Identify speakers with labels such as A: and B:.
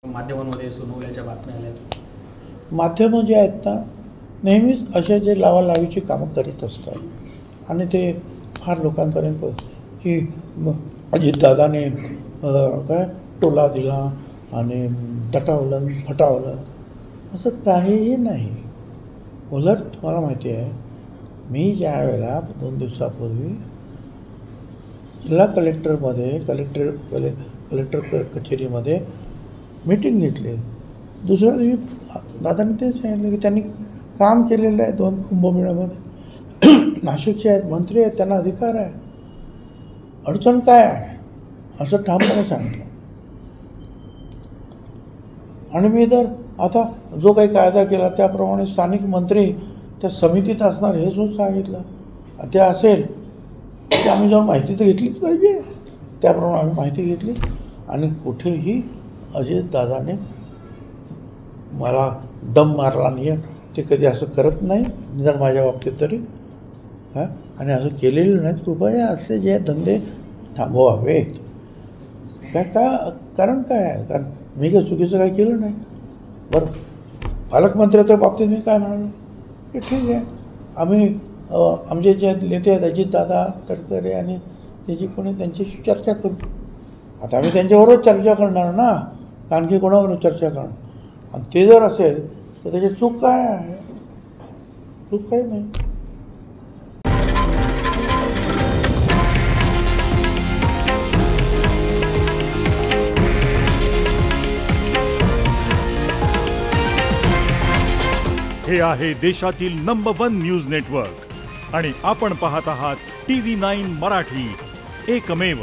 A: माध्यमांमध्ये सुनावल्याच्या बातम्या आल्या.
B: माध्यमं जे आहेत ना नेहमीच असे जे लावालावीची कामं करीत असतात आणि ते फार लोकांपर्यंत की अजितदादाने काय टोला दिला आणि तटावलं फटावलं असं काहीही नाही. उलट तुम्हाला माहिती आहे मी ज्या वेळेला 2 दिवसापूर्वी जिल्हा कलेक्टरमध्ये कलेक्टर कचेरीमध्ये मीटिंग घेतली. दुसऱ्या दिवशी दादांनी तेच सांगितलं की त्यांनी काम केलेलं आहे 2 कुंभमेळ्यामध्ये. नाशिकचे आहेत मंत्री आहेत त्यांना अधिकार आहे. अडचण काय आहे असं ठामपणे सांगितलं. आणि मी तर आता जो काही कायदा केला त्याप्रमाणे स्थानिक मंत्री त्या समितीत असणार हे सुद्धा सांगितलं. ते असेल की आम्ही जाऊन माहिती तर घेतलीच पाहिजे. त्याप्रमाणे आम्ही माहिती घेतली आणि कुठेही अजितदादाने मला दम मारला नाही. ते कधी असं करत नाही निदान माझ्या बाबतीत तरी. आणि असं केलेलं नाही. कृपया असे जे धंदे थांबवावेत. कारण काय आहे? कारण मी काही चुकीचं काही केलं नाही. बरं पालकमंत्र्याच्या बाबतीत मी काय म्हणालो की ठीक आहे आम्ही आमचे जे नेते आहेत अजितदादा तटकरे आणि त्याची कोणी त्यांच्याशी चर्चा करू. आता आम्ही त्यांच्याबरोबर चर्चा करणार ना आणखी कोणाबरोबर चर्चा करणार. आणि ते जर असेल तर त्याची चूक काय आहे? चूक काही नाही.
C: हे आहे देशातील नंबर 1 न्यूज नेटवर्क आणि आपण पाहत आहात TV9 मराठी, एकमेव.